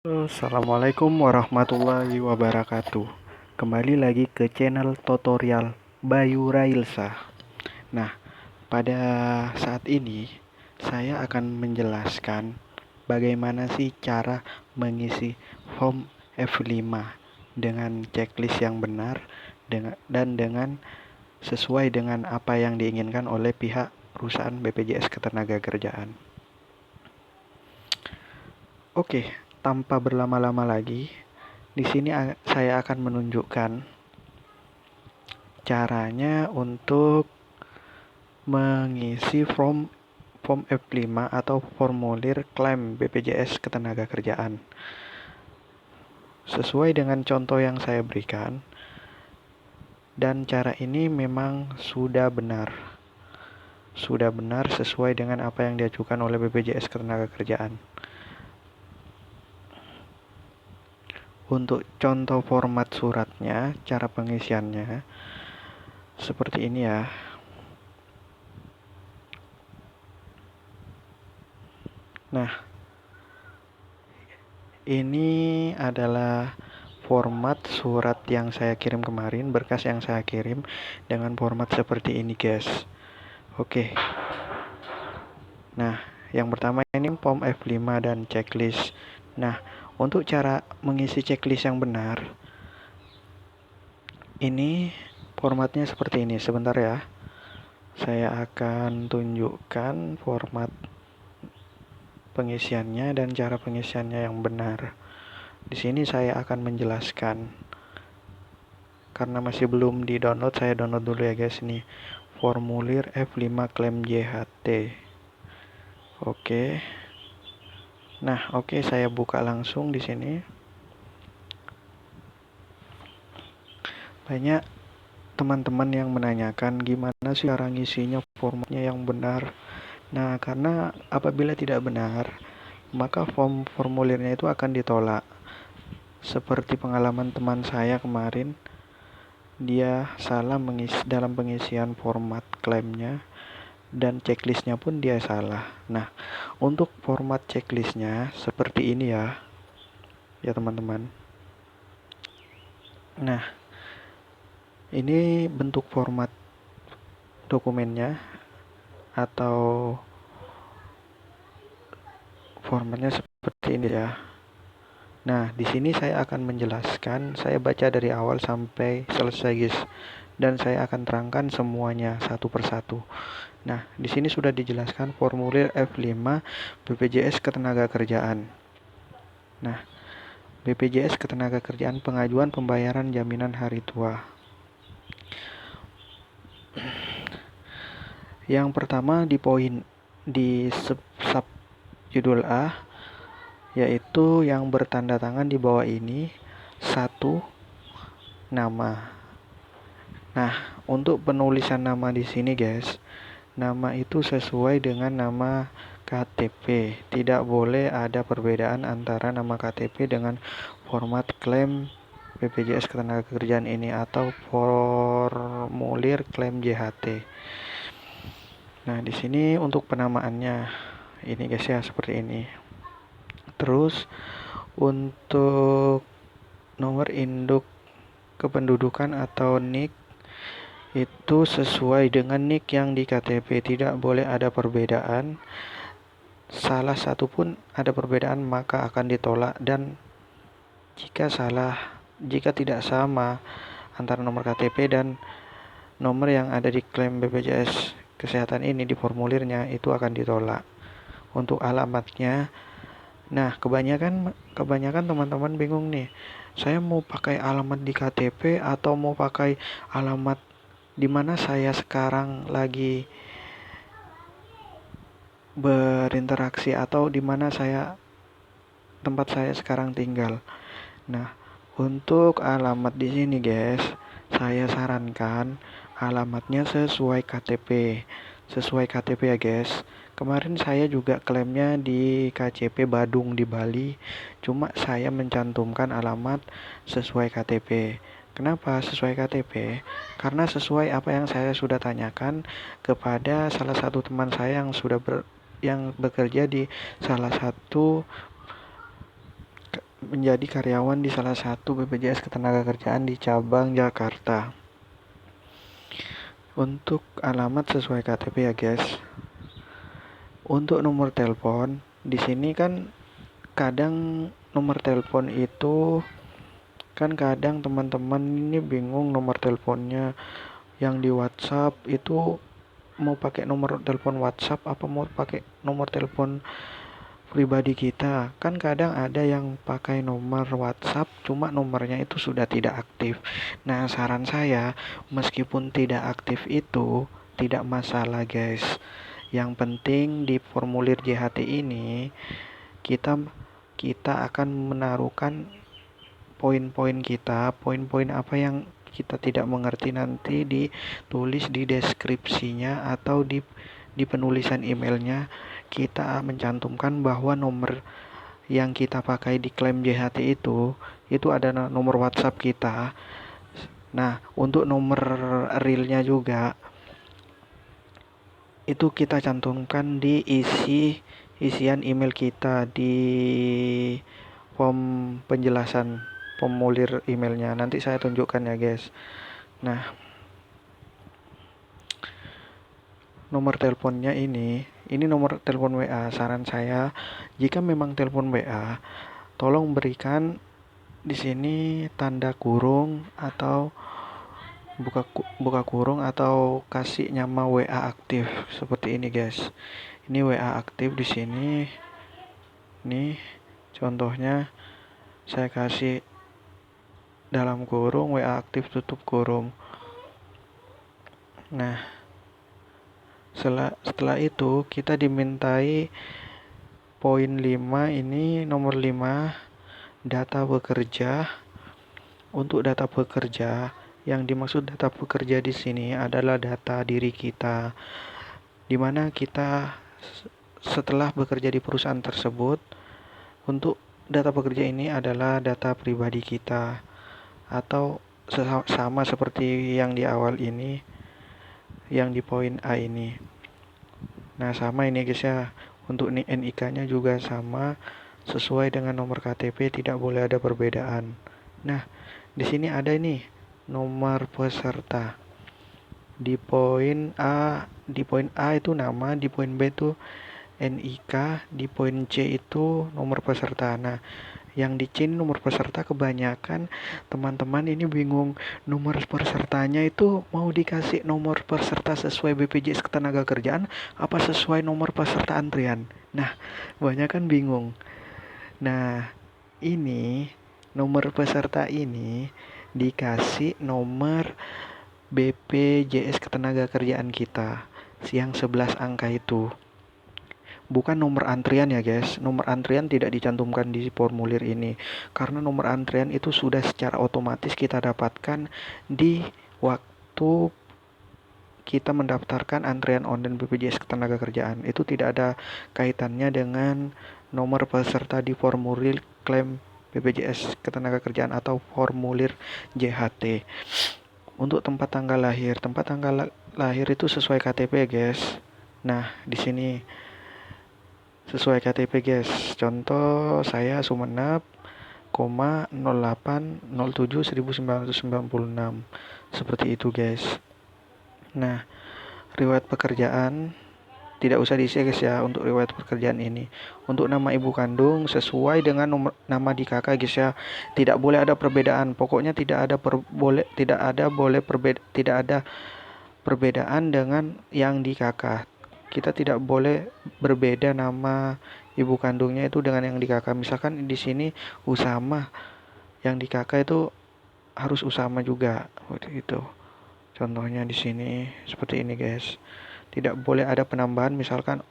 Assalamualaikum warahmatullahi wabarakatuh. Kembali lagi ke channel tutorial Bayu Railsa. Nah, pada saat ini saya akan menjelaskan bagaimana sih cara mengisi form F5 dengan checklist yang benar dan dengan sesuai dengan apa yang diinginkan oleh pihak perusahaan BPJS Ketenagakerjaan. Oke, tanpa berlama-lama lagi, di sini saya akan menunjukkan caranya untuk mengisi form F5 atau formulir klaim BPJS Ketenagakerjaan. Sesuai dengan contoh yang saya berikan, dan cara ini memang sudah benar. Sudah benar sesuai dengan apa yang diajukan oleh BPJS Ketenagakerjaan. Untuk contoh format suratnya, cara pengisiannya seperti ini ya. Nah, ini adalah format surat yang saya kirim kemarin, berkas yang saya kirim dengan format seperti ini, guys. Oke. Nah, yang pertama ini form F5 dan checklist. Nah, untuk cara mengisi checklist yang benar, ini formatnya seperti ini. Sebentar ya. Saya akan tunjukkan format pengisiannya dan cara pengisiannya yang benar. Di sini saya akan menjelaskan. Karena masih belum di-download, saya download dulu ya guys. Ini formulir F5 klaim JHT. Oke. Nah, oke, saya buka langsung di sini. Banyak teman-teman yang menanyakan gimana sih cara ngisinya formatnya yang benar. Nah, karena apabila tidak benar, maka formulirnya itu akan ditolak. Seperti pengalaman teman saya kemarin, dia salah dalam pengisian format klaimnya dan checklistnya pun dia salah. Nah, untuk format checklistnya seperti ini ya teman-teman. Nah, ini bentuk format dokumennya atau formatnya seperti ini ya. Nah, di sini saya akan menjelaskan, saya baca dari awal sampai selesai guys, dan saya akan terangkan semuanya satu persatu. Nah, di sini sudah dijelaskan formulir F5 BPJS Ketenagakerjaan. Nah, BPJS Ketenagakerjaan pengajuan pembayaran jaminan hari tua. Yang pertama di sub judul A, yaitu yang bertanda tangan di bawah ini satu nama. Nah, untuk penulisan nama di sini guys, nama itu sesuai dengan nama KTP. Tidak boleh ada perbedaan antara nama KTP dengan format klaim BPJS Ketenagakerjaan ini atau formulir klaim JHT. Nah, di sini untuk penamaannya ini guys ya, seperti ini. Terus untuk nomor induk kependudukan atau NIK itu sesuai dengan NIK yang di KTP, tidak boleh ada perbedaan. Salah satu pun ada perbedaan maka akan ditolak, dan jika tidak sama antara nomor KTP dan nomor yang ada di klaim BPJS Kesehatan ini di formulirnya itu akan ditolak. Untuk alamatnya, nah, kebanyakan teman-teman bingung nih. Saya mau pakai alamat di KTP atau mau pakai alamat di mana saya sekarang lagi berinteraksi atau di mana tempat saya sekarang tinggal. Nah, untuk alamat di sini guys, saya sarankan alamatnya sesuai KTP. Sesuai KTP ya guys. Kemarin saya juga klaimnya di KCP Badung di Bali, cuma saya mencantumkan alamat sesuai KTP. Kenapa sesuai KTP? Karena sesuai apa yang saya sudah tanyakan kepada salah satu teman saya yang bekerja di salah satu menjadi karyawan di salah satu BPJS Ketenagakerjaan di cabang Jakarta. Untuk alamat sesuai KTP ya guys. Untuk nomor telepon, di sini kan kadang nomor telepon itu kan kadang teman-teman ini bingung nomor teleponnya. Yang di WhatsApp itu mau pakai nomor telepon WhatsApp apa mau pakai nomor telepon pribadi kita. Kan kadang ada yang pakai nomor WhatsApp cuma nomornya itu sudah tidak aktif. Nah, saran saya meskipun tidak aktif itu tidak masalah guys. Yang penting di formulir JHT ini kita kita akan menaruhkan poin-poin kita, poin-poin apa yang kita tidak mengerti nanti ditulis di deskripsinya atau di penulisan emailnya. Kita mencantumkan bahwa nomor yang kita pakai di klaim JHT itu ada nomor WhatsApp kita. Nah, untuk nomor realnya juga itu kita cantumkan di isian email kita di form penjelasan formulir emailnya. Nanti saya tunjukkan ya guys. Nah, nomor teleponnya ini nomor telepon WA. Saran saya, jika memang telepon WA, tolong berikan di sini tanda kurung atau buka kurung atau kasih nama WA aktif seperti ini guys. Ini WA aktif di sini. Nih contohnya saya kasih dalam kurung WA aktif tutup kurung. Nah, setelah itu kita dimintai poin 5 ini nomor 5 data bekerja. Untuk data bekerja, yang dimaksud data bekerja di sini adalah data diri kita, di mana kita setelah bekerja di perusahaan tersebut. Untuk data bekerja ini adalah data pribadi kita atau sama seperti yang di awal ini, yang di poin A ini. Nah, sama ini guys ya. Untuk NIK-nya juga sama sesuai dengan nomor KTP, tidak boleh ada perbedaan. Nah, di sini ada ini nomor peserta. Di poin A itu nama, di poin B itu NIK, di poin C itu nomor peserta. Nah, yang di C ini nomor peserta, kebanyakan teman-teman ini bingung nomor pesertanya itu mau dikasih nomor peserta sesuai BPJS Ketenagakerjaan apa sesuai nomor peserta antrian. Nah, banyak kan bingung. Nah, ini nomor peserta ini dikasih nomor BPJS Ketenagakerjaan kita yang 11 angka itu. Bukan nomor antrian ya guys. Nomor antrian tidak dicantumkan di formulir ini karena nomor antrian itu sudah secara otomatis kita dapatkan di waktu kita mendaftarkan antrian online BPJS Ketenagakerjaan. Itu tidak ada kaitannya dengan nomor peserta di formulir klaim BPJS Ketenagakerjaan atau formulir JHT. Untuk tempat tanggal lahir itu sesuai KTP ya guys. Nah, di sini sesuai KTP guys. Contoh saya Sumenep, 0807 1996. Seperti itu guys. Nah, riwayat pekerjaan tidak usah diisi guys ya untuk riwayat pekerjaan ini. Untuk nama ibu kandung sesuai dengan nama di KK guys ya. Tidak boleh ada perbedaan. Pokoknya tidak ada perbedaan dengan yang di KK. Kita tidak boleh berbeda nama ibu kandungnya itu dengan yang di KK. Misalkan di sini Usama, yang di KK itu harus Usama juga. Itu. Contohnya di sini seperti ini guys. Tidak boleh ada penambahan misalkan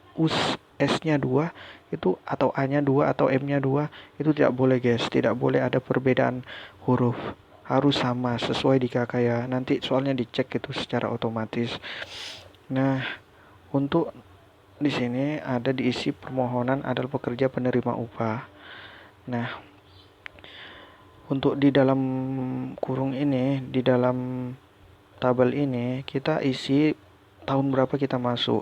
S-nya 2 itu atau A-nya 2 atau M-nya 2 itu tidak boleh guys. Tidak boleh ada perbedaan huruf. Harus sama sesuai di KK ya. Nanti soalnya dicek itu secara otomatis. Nah, untuk di sini ada diisi permohonan adalah pekerja penerima upah. Nah, untuk di dalam kurung ini, di dalam tabel ini kita isi tahun berapa kita masuk.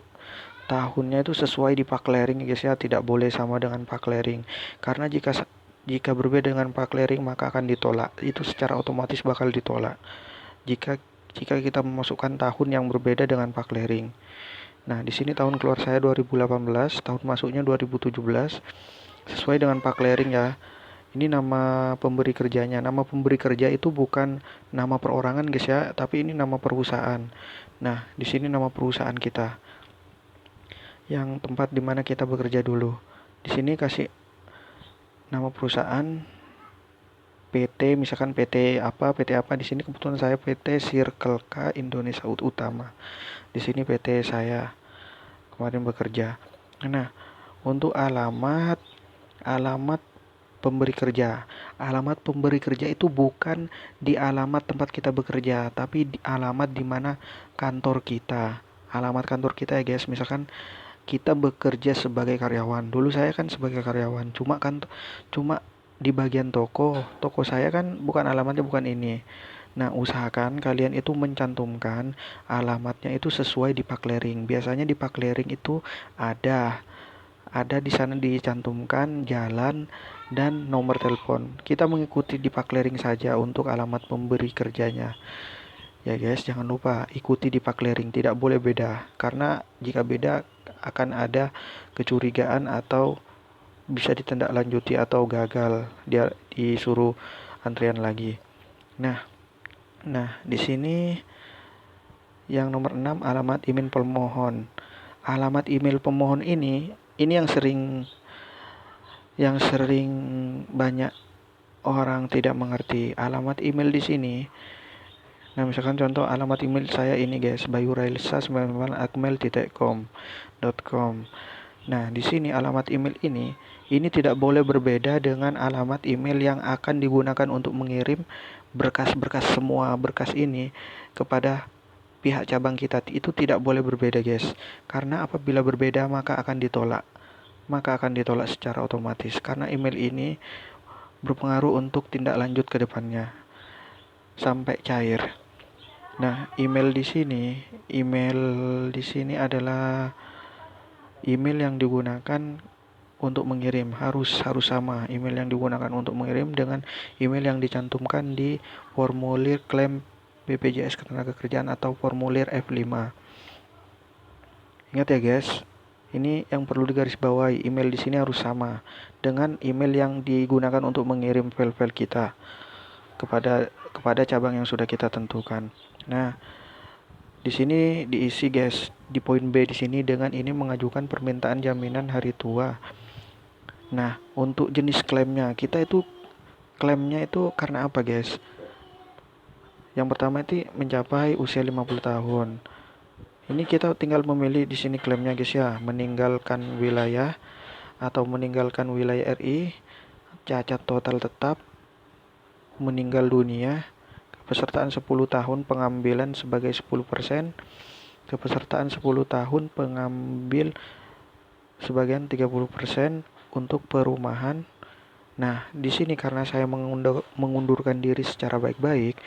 Tahunnya itu sesuai di Paklering guys ya, tidak boleh sama dengan Paklering. Karena jika Jika berbeda dengan Pak Clearing maka akan ditolak. Itu secara otomatis bakal ditolak. Jika jika kita memasukkan tahun yang berbeda dengan Pak Clearing. Nah, di sini tahun keluar saya 2018, tahun masuknya 2017. Sesuai dengan Pak Clearing ya. Ini nama pemberi kerjanya. Nama pemberi kerja itu bukan nama perorangan guys ya, tapi ini nama perusahaan. Nah, di sini nama perusahaan kita. Yang tempat di mana kita bekerja dulu. Di sini kasih nama perusahaan PT, misalkan PT apa di sini kebetulan saya PT Circle K Indonesia Utama. Di sini PT saya kemarin bekerja. Nah, untuk alamat pemberi kerja. Alamat pemberi kerja itu bukan di alamat tempat kita bekerja, tapi di alamat di mana kantor kita. Alamat kantor kita ya guys, misalkan kita bekerja sebagai karyawan. Dulu saya kan sebagai karyawan, cuma di bagian toko saya kan bukan alamatnya bukan ini. Nah, usahakan kalian itu mencantumkan alamatnya itu sesuai di Pak Clearing. Biasanya di Pak Clearing itu ada di sana dicantumkan jalan dan nomor telepon. Kita mengikuti di Pak Clearing saja untuk alamat pemberi kerjanya. Ya guys, jangan lupa ikuti di Pak Clearing, tidak boleh beda. Karena jika beda akan ada kecurigaan atau bisa ditindaklanjuti atau gagal dia disuruh antrian lagi. Nah, di sini yang nomor 6 alamat email pemohon. Alamat email pemohon ini yang sering banyak orang tidak mengerti. Alamat email di sini. Nah, misalkan contoh alamat email saya ini guys, bayurailsa99@gmail.com. Nah, di sini alamat email ini tidak boleh berbeda dengan alamat email yang akan digunakan untuk mengirim berkas-berkas semua berkas ini kepada pihak cabang kita. Itu tidak boleh berbeda guys. Karena apabila berbeda maka akan ditolak. Secara otomatis karena email ini berpengaruh untuk tindak lanjut ke depannya sampai cair. Nah, email di sini adalah email yang digunakan untuk mengirim harus sama email yang digunakan untuk mengirim dengan email yang dicantumkan di formulir klaim BPJS Ketenagakerjaan atau formulir F5. Ingat ya guys, ini yang perlu digarisbawahi, email di sini harus sama dengan email yang digunakan untuk mengirim file-file kita kepada cabang yang sudah kita tentukan. Nah, di sini diisi guys, di poin B di sini dengan ini mengajukan permintaan jaminan hari tua. Nah, untuk jenis klaimnya, klaimnya itu karena apa guys? Yang pertama itu mencapai usia 50 tahun. Ini kita tinggal memilih di sini klaimnya guys ya, meninggalkan wilayah atau meninggalkan wilayah RI, cacat total tetap, meninggal dunia, kepesertaan 10 tahun pengambilan sebagai 10%, kepesertaan 10 tahun pengambil sebagian 30% untuk perumahan. Nah, di sini karena saya mengundurkan diri secara baik-baik,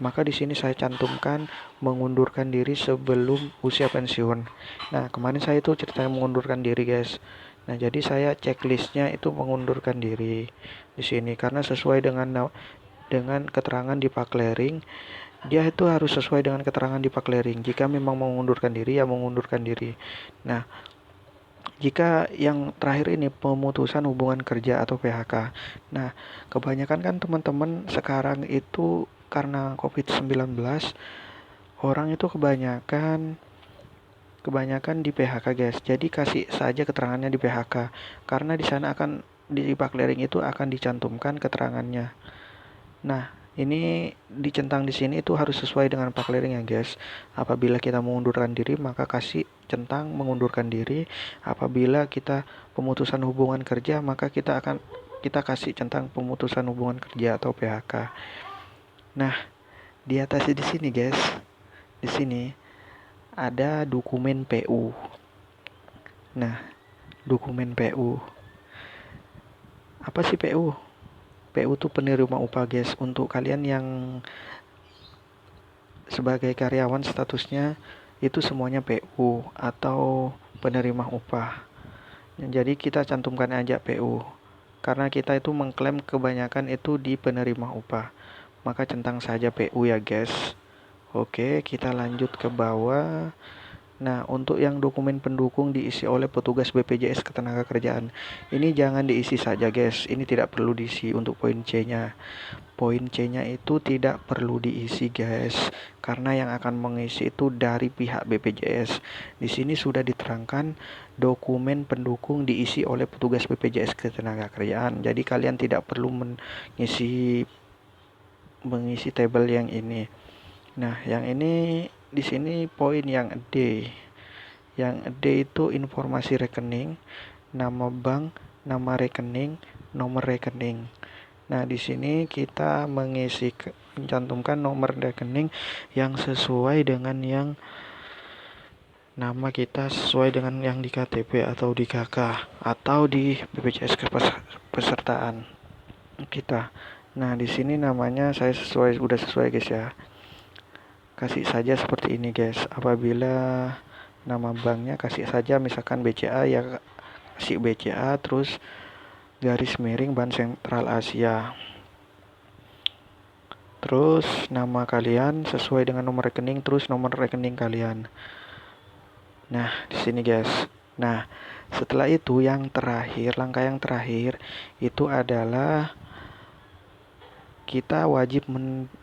maka di sini saya cantumkan mengundurkan diri sebelum usia pensiun. Nah, kemarin saya itu ceritanya mengundurkan diri, guys. Nah, jadi saya checklistnya itu mengundurkan diri di sini karena sesuai dengan keterangan di Pak Clearing, dia itu harus sesuai dengan keterangan di Pak Clearing. Jika memang mengundurkan diri, ya mengundurkan diri. Nah, jika yang terakhir ini pemutusan hubungan kerja atau PHK. Nah, kebanyakan kan teman-teman sekarang itu karena COVID-19 orang itu kebanyakan di PHK guys. Jadi kasih saja keterangannya di PHK karena di sana akan di Pak Clearing itu akan dicantumkan keterangannya. Nah, ini dicentang di sini itu harus sesuai dengan Pak Clearing ya guys. Apabila kita mengundurkan diri maka kasih centang mengundurkan diri. Apabila kita pemutusan hubungan kerja maka kita kasih centang pemutusan hubungan kerja atau PHK. Nah, di atas di sini guys. Di sini ada dokumen PU. Nah, dokumen PU. Apa sih PU? PU itu penerima upah guys. Untuk kalian yang sebagai karyawan statusnya itu semuanya PU atau penerima upah. Jadi kita cantumkan aja PU. karena kita itu mengklaim kebanyakan itu di penerima upah. Maka centang saja PU ya guys. Oke, kita lanjut ke bawah. Nah, untuk yang dokumen pendukung diisi oleh petugas BPJS Ketenagakerjaan. Ini jangan diisi saja guys, ini tidak perlu diisi untuk poin C-nya. Poin C-nya itu tidak perlu diisi guys, karena yang akan mengisi itu dari pihak BPJS. Di sini sudah diterangkan dokumen pendukung diisi oleh petugas BPJS Ketenagakerjaan. Jadi kalian tidak perlu mengisi tabel yang ini. Nah, yang ini di sini poin yang D. Yang D itu informasi rekening, nama bank, nama rekening, nomor rekening. Nah, di sini kita mencantumkan nomor rekening yang sesuai dengan yang nama kita sesuai dengan yang di KTP atau di KK atau di BPJS kepesertaan kita. Nah, di sini namanya saya udah sesuai guys ya. Kasih saja seperti ini guys. Apabila nama banknya kasih saja misalkan BCA ya, kasih BCA terus garis miring Bank Sentral Asia. Terus nama kalian sesuai dengan nomor rekening, terus nomor rekening kalian. Nah, di sini guys. Nah, setelah itu langkah yang terakhir itu adalah kita wajib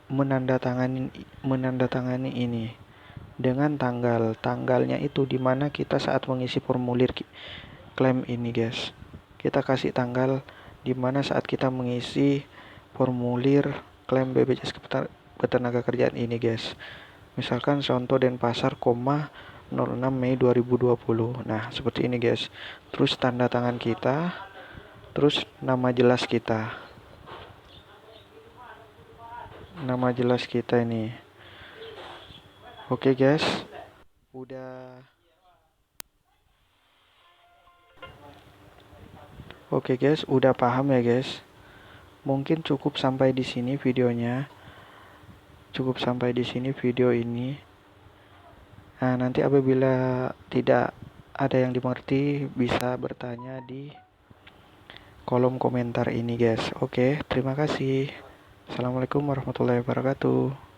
menandatangani ini dengan tanggalnya itu dimana kita saat mengisi formulir klaim ini guys. Kita kasih tanggal dimana saat kita mengisi formulir klaim BPJS Ketenagakerjaan ini guys. Misalkan contoh Denpasar, 06 Mei 2020. Nah, seperti ini guys. Terus tanda tangan kita, terus nama jelas kita. Nama jelas kita ini. Oke guys. Udah paham ya guys. Mungkin cukup sampai di sini videonya. Cukup sampai di sini video ini. Nah, nanti apabila tidak ada yang dimengerti bisa bertanya di kolom komentar ini guys. Oke, terima kasih. Assalamualaikum warahmatullahi wabarakatuh.